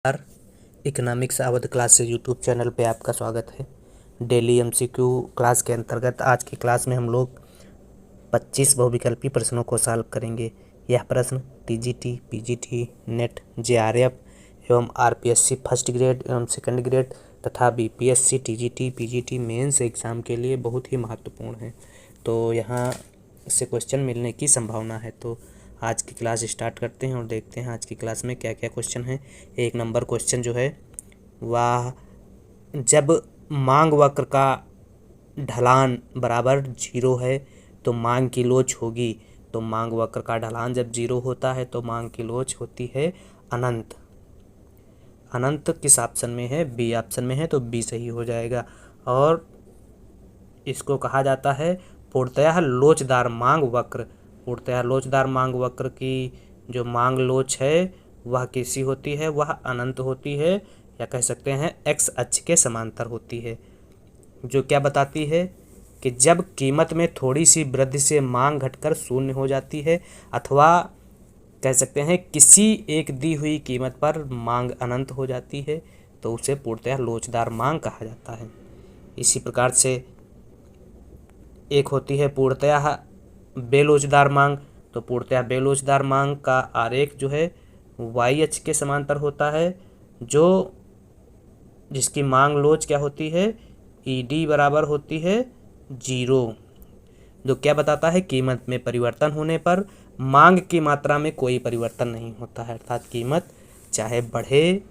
Economics Awadh classes YouTube channel पे आपका स्वागत है। डेली एमसीक्यू क्लास के अंतर्गत आज की क्लास में हम लोग 25 बहुविकल्पी प्रश्नों को सॉल्व करेंगे। यह प्रश्न टीजीटी, पीजीटी, नेट, जेआरएफ एवं आरपीएससी फर्स्ट ग्रेड एवं सेकंड ग्रेड तथा BPSC, TGT, PGT mains exam के लिए बहुत ही महत्वपूर्ण है। तो यहाँ से क्वेश्चन मिलने की संभावना है। तो आज की क्लास स्टार्ट करते हैं और देखते हैं आज की क्लास में क्या क्या क्वेश्चन है। 1 नंबर क्वेश्चन जो है वह, जब मांग वक्र का ढलान बराबर 0 है तो मांग की लोच होगी। तो मांग वक्र का ढलान जब 0 होता है तो मांग की लोच होती है अनंत। अनंत किस ऑप्शन में है? बी ऑप्शन में है, तो बी सही हो जाएगा। और इसको कहा जाता है पूर्णतः लोचदार मांग वक्र। पूर्णतः लोचदार मांग वक्र की जो मांग लोच है वह कैसी होती है? वह अनंत होती है, या कह सकते हैं एक्स अक्ष के समांतर होती है, जो क्या बताती है कि जब कीमत में थोड़ी सी वृद्धि से मांग घटकर शून्य हो जाती है, अथवा कह सकते हैं किसी एक दी हुई कीमत पर मांग अनंत हो जाती है, तो उसे पूर्णतः लोचदार मांग कहा जाता है। इसी प्रकार से एक होती है पूर्णतः बेलोचदार मांग। तो पूर्णतः बेलोचदार मांग का आरेख जो है वाई अक्ष के समांतर होता है, जो जिसकी मांग लोच क्या होती है? ईडी बराबर होती है 0, जो क्या बताता है कीमत में परिवर्तन होने पर मांग की मात्रा में कोई परिवर्तन नहीं होता है। अर्थात कीमत चाहे बढ़े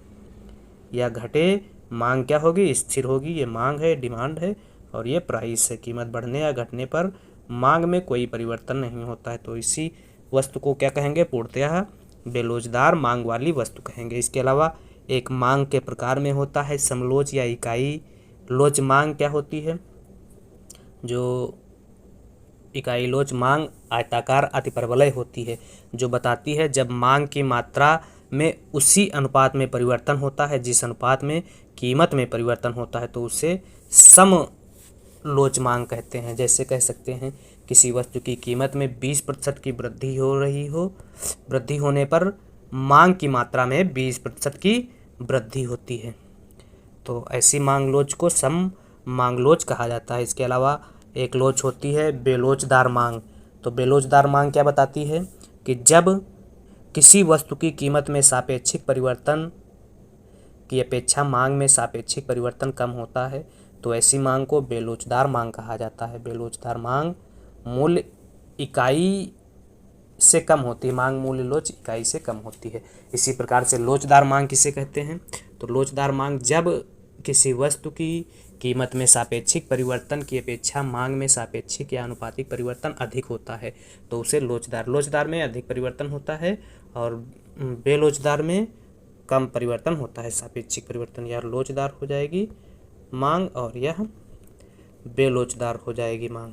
या घटे, मांग क्या होगी? स्थिर होगी। ये मांग है, डिमांड है, और ये प्राइस है। कीमत बढ़ने या घटने पर मांग में कोई परिवर्तन नहीं होता है। तो इसी वस्तु को क्या कहेंगे? पूर्णतः बेलोचदार मांग वाली वस्तु कहेंगे। इसके अलावा एक मांग के प्रकार में होता है समलोच या इकाई लोच मांग। क्या होती है? जो इकाई लोच मांग आयताकार अतिपरवलय होती है, जो बताती है जब मांग की मात्रा में उसी अनुपात में परिवर्तन होता है जिस अनुपात में कीमत में परिवर्तन होता है, तो उसे सम लोच मांग कहते हैं। जैसे कह सकते हैं किसी वस्तु की कीमत में 20% की वृद्धि हो रही हो, वृद्धि होने पर मांग की मात्रा में 20% की वृद्धि होती है, तो ऐसी मांग लोच को सम मांग लोच कहा जाता है। इसके अलावा एक लोच होती है बेलोचदार मांग। तो बेलोचदार मांग क्या बताती है कि जब किसी वस्तु की कीमत में सापेक्षिक परिवर्तन की अपेक्षा मांग में सापेक्षिक परिवर्तन कम होता है, तो ऐसी मांग को बेलोचदार मांग कहा जाता है। बेलोचदार मांग मूल्य इकाई से कम होती है, मांग मूल्य लोच इकाई से कम होती है। इसी प्रकार से लोचदार मांग किसे कहते हैं? तो लोचदार मांग जब किसी वस्तु की कीमत में सापेक्षिक परिवर्तन की अपेक्षा मांग में सापेक्षिक या अनुपातिक परिवर्तन अधिक होता है, तो उसे लोचदार में अधिक परिवर्तन होता है और बेलोचदार में कम परिवर्तन होता है, सापेक्षिक परिवर्तन। या लोचदार हो जाएगी मांग और यह बेलोचदार हो जाएगी मांग।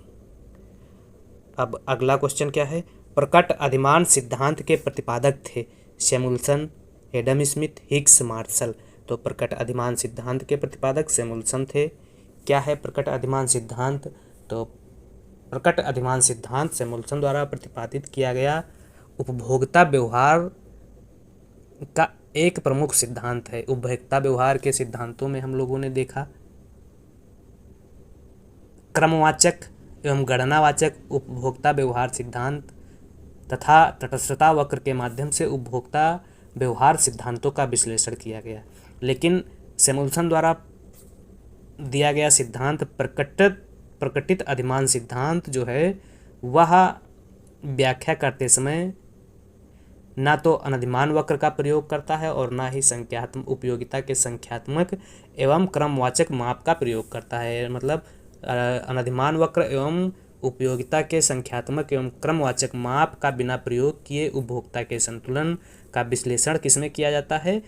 अब अगला क्वेश्चन क्या है? प्रकट अधिमान सिद्धांत के प्रतिपादक थे Samuelson, Adam Smith, Hicks, Marshall. तो प्रकट अधिमान सिद्धांत के प्रतिपादक सैमुअल्सन थे। क्या है प्रकट अधिमान सिद्धांत? तो प्रकट अधिमान सिद्धांत सैमुअल्सन द्वारा प्रतिपादित किया गया उपभोक्ता व्यवहार का एक प्रमुख सिद्धांत है। उपभोक्ता व्यवहार के सिद्धांतों में हम लोगों ने देखा क्रमवाचक एवं गणनावाचक उपभोक्ता व्यवहार सिद्धांत तथा तटस्थता वक्र के माध्यम से उपभोक्ता व्यवहार सिद्धांतों का विश्लेषण किया गया। लेकिन सैमुअल्सन द्वारा दिया गया सिद्धांत प्रकटित अधिमान सिद्धांत जो है वह व्याख्या करते समय ना तो अनधिमान वक्र का प्रयोग करता है और ना ही संख्यात्मक उपयोगिता के संख्यात्मक एवं क्रमवाचक माप का प्रयोग करता है। मतलब अनधिमान वक्र एवं उपयोगिता के संख्यात्मक एवं क्रमवाचक माप का बिना प्रयोग किए उपभोक्ता के संतुलन का विश्लेषण किसमें किया जाता है?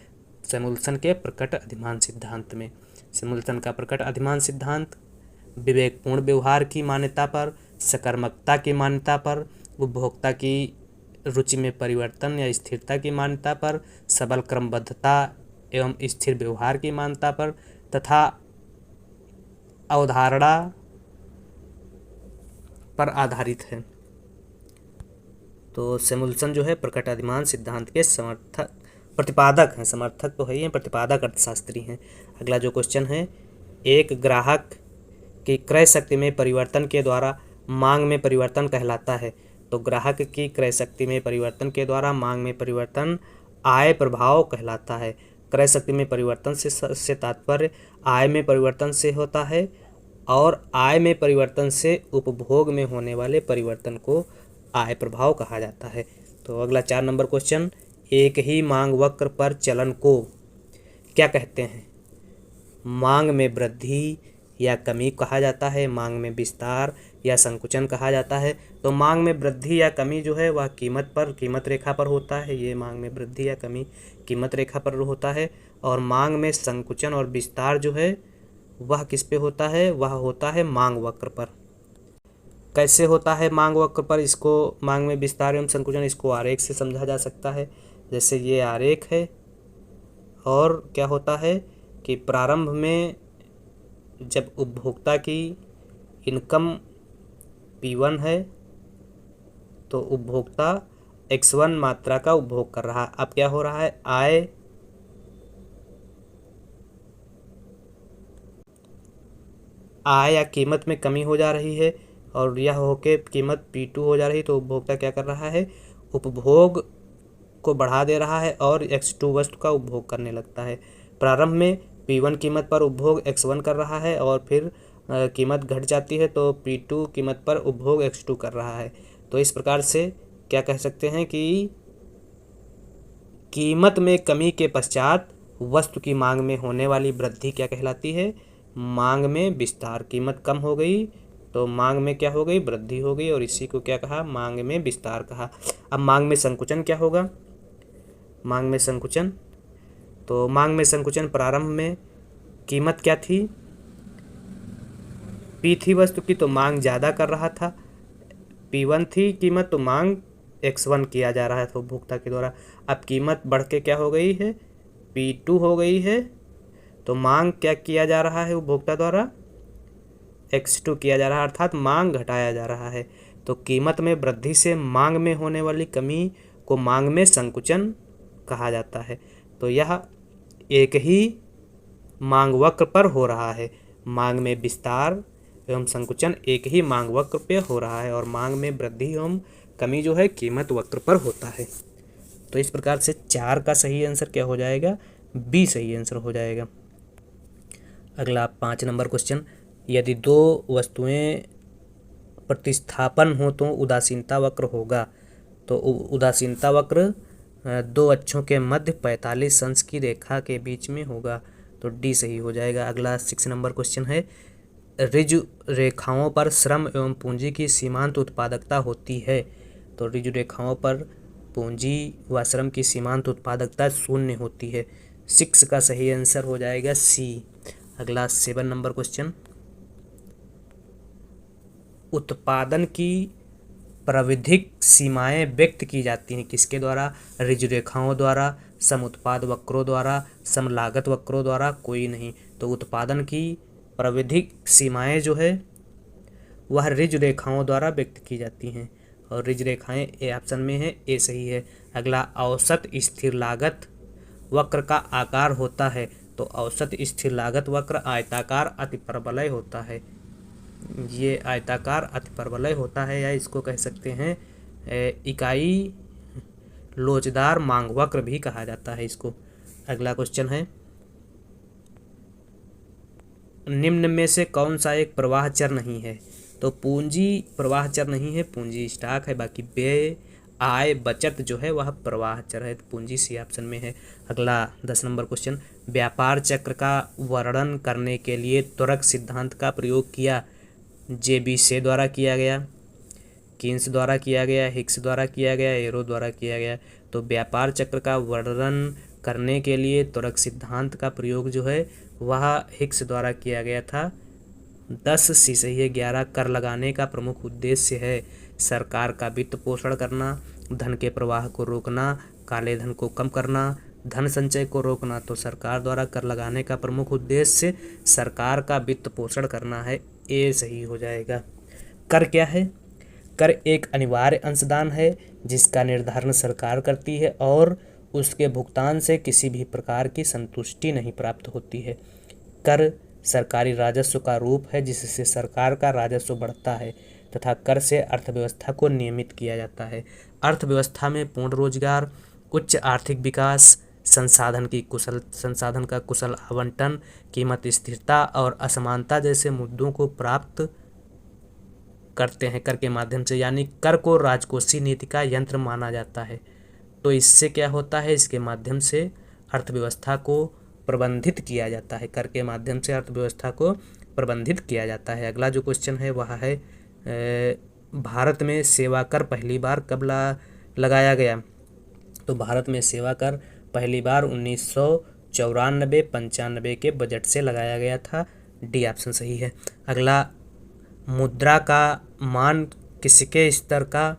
सैमुअल्सन के प्रकट अधिमान सिद्धांत में। सैमुअल्सन का प्रकट अधिमान सिद्धांत विवेकपूर्ण व्यवहार की मान्यता पर, सकर्मकता की मान्यता पर, उपभोक्ता की रुचि में परिवर्तन या स्थिरता की मान्यता पर, सबल क्रमबद्धता एवं स्थिर व्यवहार की मान्यता पर तथा अवधारणा पर आधारित है। तो सैमुअल्सन जो है प्रकट अधिमान सिद्धांत के समर्थक प्रतिपादक हैं, समर्थक तो है ही, प्रतिपादक अर्थशास्त्री हैं। अगला जो क्वेश्चन है, एक ग्राहक की क्रय शक्ति में परिवर्तन के द्वारा मांग में परिवर्तन कहलाता है। तो ग्राहक की क्रय शक्ति में परिवर्तन के द्वारा मांग में परिवर्तन आय प्रभाव कहलाता है। क्रय शक्ति में परिवर्तन से तात्पर्य आय में परिवर्तन से होता है, और आय में परिवर्तन से उपभोग में होने वाले परिवर्तन को आय प्रभाव कहा जाता है। तो अगला 4 नंबर क्वेश्चन, एक ही मांग वक्र पर चलन को क्या कहते हैं? मांग में वृद्धि या कमी कहा जाता है, मांग में विस्तार या संकुचन कहा जाता है। तो मांग में वृद्धि या कमी जो है वह कीमत रेखा पर होता है। ये मांग में वृद्धि या कमी कीमत रेखा पर होता है। और मांग में संकुचन और विस्तार जो है वह किस पे होता है? वह होता है मांग वक्र पर। कैसे होता है मांग वक्र पर? इसको मांग में विस्तार एवं संकुचन इसको आरेख से समझा जा सकता है। जैसे ये आरेख है, और क्या होता है कि प्रारंभ में जब उपभोक्ता की इनकम P1 है तो उपभोक्ता X1 मात्रा का उपभोग कर रहा है। अब क्या हो रहा है? आय या कीमत में कमी हो जा रही है, और यह होके कीमत P2 हो जा रही है। तो उपभोक्ता क्या कर रहा है? उपभोग को बढ़ा दे रहा है और X2 वस्तु का उपभोग करने लगता है। प्रारंभ में P1 कीमत पर उपभोग X1 कर रहा है, और फिर कीमत घट जाती है तो P2 कीमत पर उपभोग X2 कर रहा है। तो इस प्रकार से क्या कह सकते हैं कि कीमत में कमी के पश्चात वस्तु की मांग में होने वाली वृद्धि क्या कहलाती है? मांग में विस्तार। कीमत कम हो गई तो मांग में क्या हो गई? वृद्धि हो गई, और इसी को क्या कहा? मांग में विस्तार कहा। अब मांग में संकुचन क्या होगा? मांग में संकुचन, तो मांग में संकुचन प्रारंभ में कीमत क्या थी? P थी वस्तु की, तो मांग ज़्यादा कर रहा था। P1 थी कीमत, तो मांग X1 किया जा रहा था उपभोक्ता के द्वारा। अब कीमत बढ़ के क्या हो गई है? P2 हो गई है, तो मांग क्या किया जा रहा है उपभोक्ता द्वारा? X2 किया जा रहा है, अर्थात मांग घटाया जा रहा है। तो कीमत में वृद्धि से मांग में होने वाली कमी को मांग में संकुचन कहा जाता है। तो यह एक ही मांग वक्र पर हो रहा है। मांग में विस्तार एवं संकुचन एक ही मांग वक्र पे हो रहा है, और मांग में वृद्धि एवं कमी जो है कीमत वक्र पर होता है। तो इस प्रकार से 4 का सही आंसर क्या हो जाएगा? बी सही आंसर हो जाएगा। अगला 5 नंबर क्वेश्चन, यदि 2 वस्तुएं प्रतिस्थापन हो तो उदासीनता वक्र होगा। तो उदासीनता वक्र 2 अक्षों के मध्य 45 अंश की रेखा के बीच में होगा। तो डी सही हो जाएगा। अगला 6 नंबर क्वेश्चन है, ऋजु रेखाओं पर श्रम एवं पूंजी की सीमांत उत्पादकता होती है। तो ऋजु रेखाओं पर पूंजी व श्रम की सीमांत उत्पादकता 0 होती है। 6 का सही आंसर हो जाएगा सी। अगला 7 नंबर क्वेश्चन, उत्पादन की प्राविधिक सीमाएं व्यक्त की जाती हैं किसके द्वारा? ऋजु रेखाओं द्वारा, सम उत्पाद वक्रों द्वारा, सम लागत वक्रों द्वारा, कोई नहीं। तो उत्पादन की प्राविधिक सीमाएं जो है वह ऋजु रेखाओं द्वारा व्यक्त की जाती हैं, और ऋजु रेखाएं ए ऑप्शन में है, ए सही है। अगला, औसत स्थिर लागत वक्र का आकार होता है। तो औसत स्थिर लागत वक्र आयताकार अतिपरवलय होता है। ये आयताकार अतिपरवलय होता है, या इसको कह सकते हैं इकाई लोचदार मांग वक्र भी कहा जाता है इसको। अगला क्वेश्चन है, निम्न में से कौन सा एक प्रवाह चर नहीं है? तो पूंजी प्रवाह चर नहीं है, पूंजी स्टॉक है। बाकी व्यय, आय, बचत जो है वह प्रवाह चर है। तो पूंजी सी ऑप्शन में है। अगला 10 नंबर क्वेश्चन, व्यापार चक्र का वर्णन करने के लिए त्वरक सिद्धांत का प्रयोग किया। JB से द्वारा किया गया, कीन्स द्वारा किया गया, हिक्स द्वारा किया गया, एरो द्वारा किया गया। तो व्यापार चक्र का वर्णन करने के लिए त्वरक सिद्धांत का प्रयोग जो है वह हिक्स द्वारा किया गया था। 10 सी सही है। 11, कर लगाने का प्रमुख उद्देश्य है सरकार का वित्त पोषण करना, धन के प्रवाह को रोकना, काले धन को कम करना, धन संचय को रोकना। तो सरकार द्वारा कर लगाने का प्रमुख उद्देश्य सरकार का वित्त पोषण करना है, ए सही हो जाएगा। कर क्या है? कर एक अनिवार्य अंशदान है जिसका निर्धारण सरकार करती है, और उसके भुगतान से किसी भी प्रकार की संतुष्टि नहीं प्राप्त होती है। कर सरकारी राजस्व का रूप है जिससे सरकार का राजस्व बढ़ता है तथा कर से अर्थव्यवस्था को नियमित किया जाता है। अर्थव्यवस्था में पूर्ण रोजगार, उच्च आर्थिक विकास, संसाधन का कुशल आवंटन, कीमत स्थिरता और असमानता जैसे मुद्दों को प्राप्त करते हैं कर के माध्यम से। यानी कर को राजकोषीय नीति का यंत्र माना जाता है। तो इससे क्या होता है, इसके माध्यम से अर्थव्यवस्था को प्रबंधित किया जाता है। कर के माध्यम से अर्थव्यवस्था को प्रबंधित किया जाता है। अगला जो क्वेश्चन है वह है भारत में सेवा कर पहली बार कब लगाया गया। तो भारत में सेवा कर पहली बार 1994-95 के बजट से लगाया गया था। डी ऑप्शन सही है। अगला, मुद्रा का मान किसके स्तर का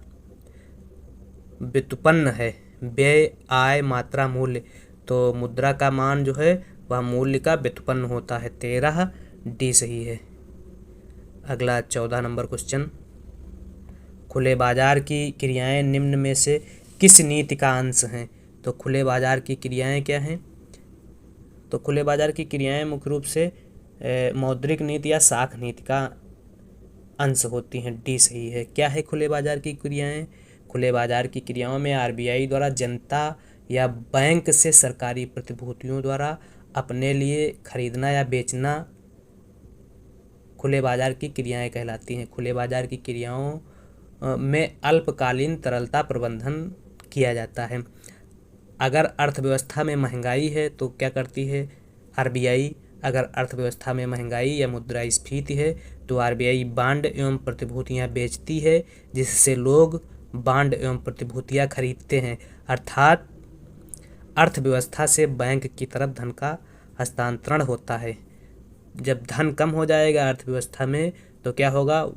व्युत्पन्न है। व्यय, आय, मात्रा, मूल्य। तो मुद्रा का मान जो है वह मूल्य का व्युत्पन्न होता है। 13 डी सही है। अगला 14 नंबर क्वेश्चन, खुले बाजार की क्रियाएं निम्न में से किस नीति का अंश हैं। तो खुले बाजार की क्रियाएं क्या हैं। तो खुले बाजार की क्रियाएं मुख्य रूप से मौद्रिक नीति या साख नीति का अंश होती हैं। डी सही है। क्या है खुले बाजार की क्रियाएं। खुले बाजार की क्रियाओं में आरबीआई द्वारा जनता या बैंक से सरकारी प्रतिभूतियों द्वारा अपने लिए खरीदना या बेचना खुले बाजार की क्रियाएं कहलाती हैं। खुले बाजार की क्रियाओं में अल्पकालीन तरलता प्रबंधन किया जाता है। अगर अर्थव्यवस्था में महंगाई है तो क्या करती है आरबीआई। अगर अर्थव्यवस्था में महंगाई या मुद्रास्फीति है तो आरबीआई बांड एवं प्रतिभूतियां बेचती है जिससे लोग बांड एवं प्रतिभूतियां खरीदते हैं। अर्थात अर्थव्यवस्था से बैंक की तरफ धन का हस्तांतरण होता है। जब धन कम हो जाएगा अर्थव्यवस्था में तो क्या होगा,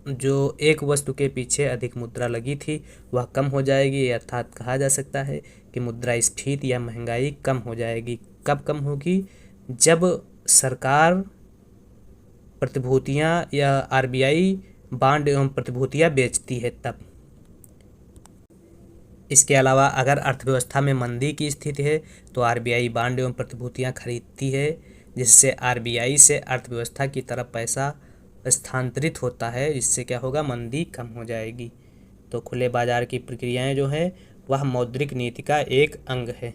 जो एक वस्तु के पीछे अधिक मुद्रा लगी थी वह कम हो जाएगी। अर्थात कहा जा सकता है कि मुद्रास्फीति या महंगाई कम हो जाएगी। कब कम होगी, जब सरकार प्रतिभूतियां या आरबीआई बांड एवं प्रतिभूतियां बेचती है तब। इसके अलावा अगर अर्थव्यवस्था में मंदी की स्थिति है तो आरबीआई बांड एवं प्रतिभूतियां खरीदती है जिससे आरबीआई से अर्थव्यवस्था की तरफ पैसा स्थानांतरित होता है। इससे क्या होगा, मंदी कम हो जाएगी। तो खुले बाजार की प्रक्रियाएं जो है वह मौद्रिक नीति का एक अंग है।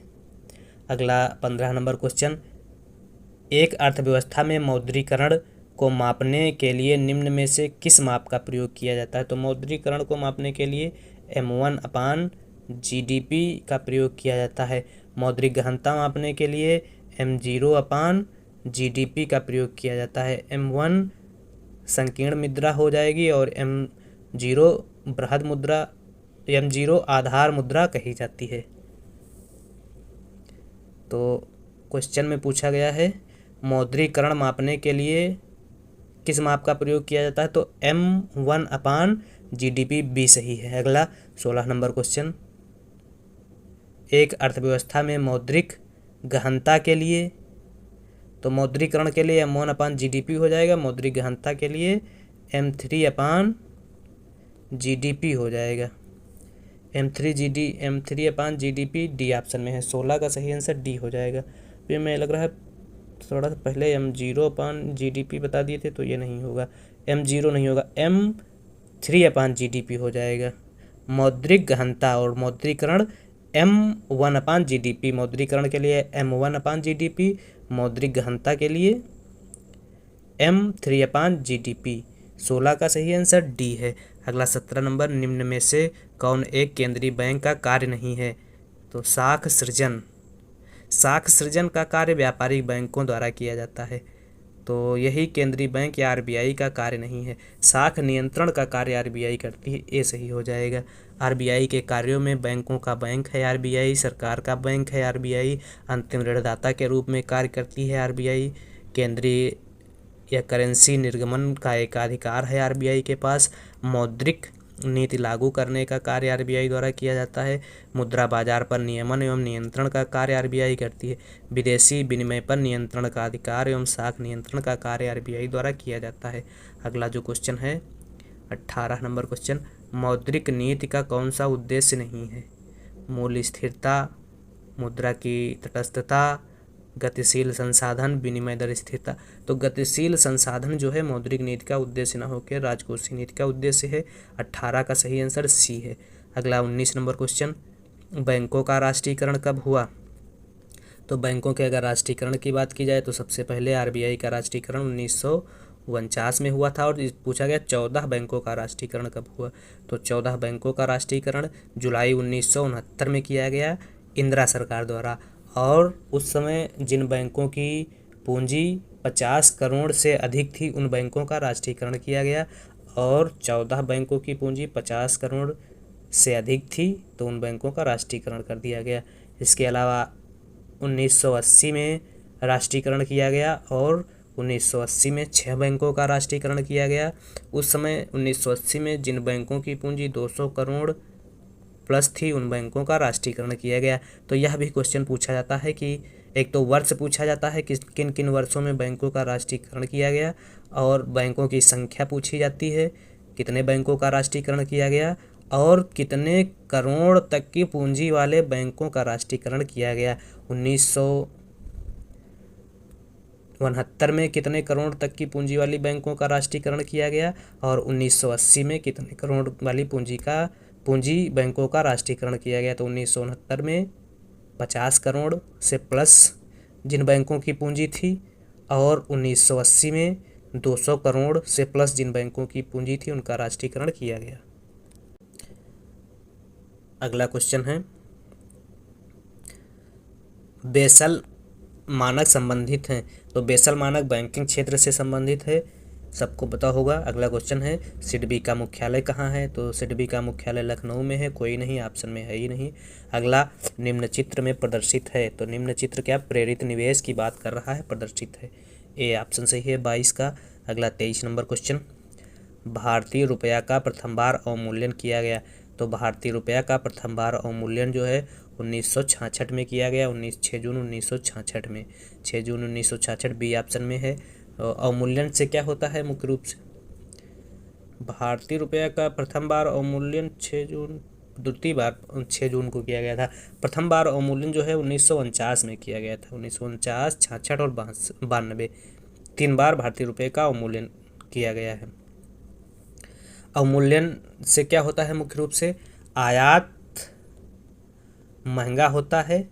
अगला 15 नंबर क्वेश्चन, एक अर्थव्यवस्था में मौद्रीकरण को मापने के लिए निम्न में से किस माप का प्रयोग किया जाता है। तो मौद्रीकरण को मापने के लिए M1/GDP का प्रयोग किया जाता है। मौद्रिक गहनता मापने के लिए M0/GDP का प्रयोग किया जाता है। M1 संकीर्ण मुद्रा हो जाएगी और M0 बृहद मुद्रा, M0 आधार मुद्रा कही जाती है। तो क्वेश्चन में पूछा गया है मौद्रीकरण मापने के लिए किस माप का प्रयोग किया जाता है। तो M1/GDP भी सही है। अगला 16 नंबर क्वेश्चन, एक अर्थव्यवस्था में मौद्रिक गहनता के लिए, तो मौद्रीकरण के लिए M1/GDP हो जाएगा। मौद्रिक गहनता के लिए M3/GDP हो जाएगा। M3/GDP डी ऑप्शन में है। 16 का सही आंसर डी हो जाएगा। फिर मैं लग रहा है थोड़ा सा पहले M0/GDP बता दिए थे तो ये नहीं होगा, M0 नहीं होगा, M3/GDP हो जाएगा। मौद्रिक गहनता और मौद्रीकरण M1/GDP, मौद्रीकरण के लिए M1/GDP, मौद्रिक गहनता के लिए M3/GDP। 16 का सही आंसर डी है। अगला 17 नंबर, निम्न में से कौन एक केंद्रीय बैंक का कार्य नहीं है। तो साख सृजन। साख सृजन का कार्य व्यापारिक बैंकों द्वारा किया जाता है, तो यही केंद्रीय बैंक या आरबीआई का कार्य नहीं है। साख नियंत्रण का कार्य आरबीआई करती है, ये सही हो जाएगा। आरबीआई के कार्यों में बैंकों का बैंक है आरबीआई, सरकार का बैंक है आरबीआई, अंतिम ऋणदाता के रूप में कार्य करती है आरबीआई, केंद्रीय या करेंसी निर्गमन का एकाधिकार है आरबीआई के पास, मौद्रिक नीति लागू करने का कार्य आरबीआई द्वारा किया जाता है, मुद्रा बाजार पर नियमन एवं नियंत्रण का कार्य आरबीआई करती है, विदेशी विनिमय पर नियंत्रण का अधिकार एवं साख नियंत्रण का कार्य आरबीआई द्वारा किया जाता है। अगला जो क्वेश्चन है 18 नंबर क्वेश्चन, मौद्रिक नीति का कौन सा उद्देश्य नहीं है। मूल्य स्थिरता, मुद्रा की तटस्थता, गतिशील संसाधन, विनिमय दर स्थिरता। तो गतिशील संसाधन जो है मौद्रिक नीति का उद्देश्य न होकर राजकोषीय नीति का उद्देश्य है। 18 का सही आंसर सी है। अगला 19 नंबर क्वेश्चन, बैंकों का राष्ट्रीयकरण कब हुआ? तो बैंकों के अगर राष्ट्रीयकरण की बात की जाए तो सबसे पहले आरबीआई का राष्ट्रीयकरण 1949 में हुआ था। और पूछा गया 14 बैंकों का राष्ट्रीयकरण कब हुआ? तो 14 बैंकों का राष्ट्रीयकरण जुलाई 1969 में किया गया इंदिरा सरकार द्वारा। और उस समय जिन बैंकों की पूंजी 50 करोड़ से अधिक थी उन बैंकों का राष्ट्रीयकरण किया गया, और 14 बैंकों की पूंजी 50 करोड़ से अधिक थी तो उन बैंकों का राष्ट्रीयकरण कर दिया गया। इसके अलावा 1980 में राष्ट्रीयकरण किया गया, और 1980 में 6 बैंकों का राष्ट्रीयकरण किया गया। उस समय 1980 में जिन बैंकों की पूंजी 200 करोड़ प्लस थी उन बैंकों का राष्ट्रीयकरण किया गया। तो यह भी क्वेश्चन पूछा जाता है कि एक तो वर्ष पूछा जाता है कि किन किन वर्षों में बैंकों का राष्ट्रीयकरण किया गया, और बैंकों की संख्या पूछी जाती है, कितने बैंकों का राष्ट्रीयकरण किया गया, और कितने करोड़ तक की पूंजी वाले बैंकों का राष्ट्रीयकरण किया गया। 1969 में कितने करोड़ तक की पूंजी वाली बैंकों का राष्ट्रीयकरण किया गया, और 1980 में कितने करोड़ वाली पूंजी बैंकों का राष्ट्रीयकरण किया गया। तो 1969 में 50 करोड़ से प्लस जिन बैंकों की पूंजी थी, और 1980 में 200 करोड़ से प्लस जिन बैंकों की पूंजी थी उनका राष्ट्रीयकरण किया गया। अगला क्वेश्चन है, बेसल मानक संबंधित हैं। तो बेसल मानक बैंकिंग क्षेत्र से संबंधित है, सबको पता होगा। अगला क्वेश्चन है, सिडबी का मुख्यालय कहाँ है? तो सिडबी का मुख्यालय लखनऊ में है, कोई नहीं, ऑप्शन में है ही नहीं। अगला, निम्न चित्र में प्रदर्शित है। तो निम्न चित्र क्या प्रेरित निवेश की बात कर रहा है, प्रदर्शित है, ए ऑप्शन सही है 22 का। अगला 23 नंबर क्वेश्चन, भारतीय रुपया का प्रथम बार अवमूल्यन किया गया। तो भारतीय रुपया का प्रथम बार अवमूल्यन जो है 1966 में किया गया, 6 जून 1966 में, 6 जून 1966 बी ऑप्शन में है। अवमूल्यन से क्या होता है मुख्य रूप से? भारतीय रुपया का प्रथम बार अवमूल्यन 6 जून, द्वितीय बार 6 जून को किया गया था। प्रथम बार अवमूल्यन जो है 1949 में किया गया था, 1949, 66 और 92, 3 बार भारतीय रुपये का अवमूल्यन किया गया है। अवमूल्यन से क्या होता है मुख्य रूप से? आयात महंगा होता है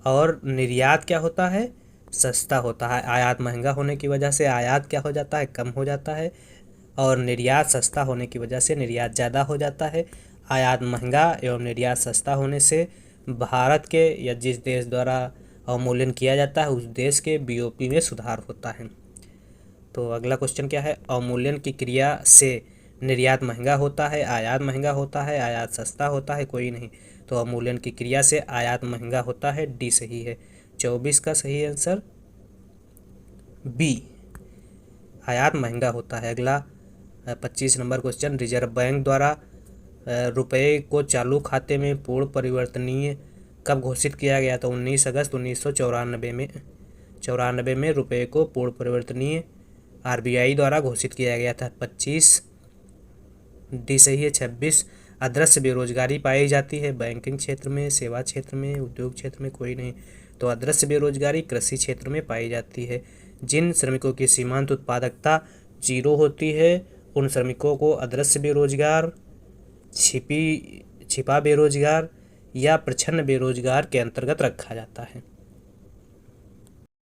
और निर्यात क्या होता है? सस्ता होता है। आयात महंगा होने की वजह से आयात क्या हो जाता है? कम हो जाता है, और निर्यात सस्ता होने की वजह से निर्यात ज़्यादा हो जाता है। आयात महंगा एवं निर्यात सस्ता होने से भारत के या जिस देश द्वारा अवमूल्यन किया जाता है उस देश के बीओपी में सुधार होता है। तो अगला क्वेश्चन क्या है? अवमूल्यन की क्रिया से निर्यात महंगा होता है, आयात महंगा होता है, आयात सस्ता होता है, कोई नहीं। तो अवमूल्यन की क्रिया से आयात महंगा होता है, डी सही है। 24 का सही आंसर बी, आयात महंगा होता है। अगला 25 नंबर क्वेश्चन, रिजर्व बैंक द्वारा रुपये को चालू खाते में पूर्ण परिवर्तनीय कब घोषित किया गया? तो 19 अगस्त 1994 में रुपये को पूर्ण परिवर्तनीय आरबीआई द्वारा घोषित किया गया था। 25 डी सही है। 26, अदृश्य बेरोजगारी पाई जाती है बैंकिंग क्षेत्र में, सेवा क्षेत्र में, उद्योग क्षेत्र में, कोई नहीं। तो अदृश्य बेरोजगारी कृषि क्षेत्र में पाई जाती है। जिन श्रमिकों की सीमांत उत्पादकता 0 होती है उन श्रमिकों को अदृश्य बेरोजगार, छिपा बेरोजगार या प्रच्छन्न बेरोजगार के अंतर्गत रखा जाता है।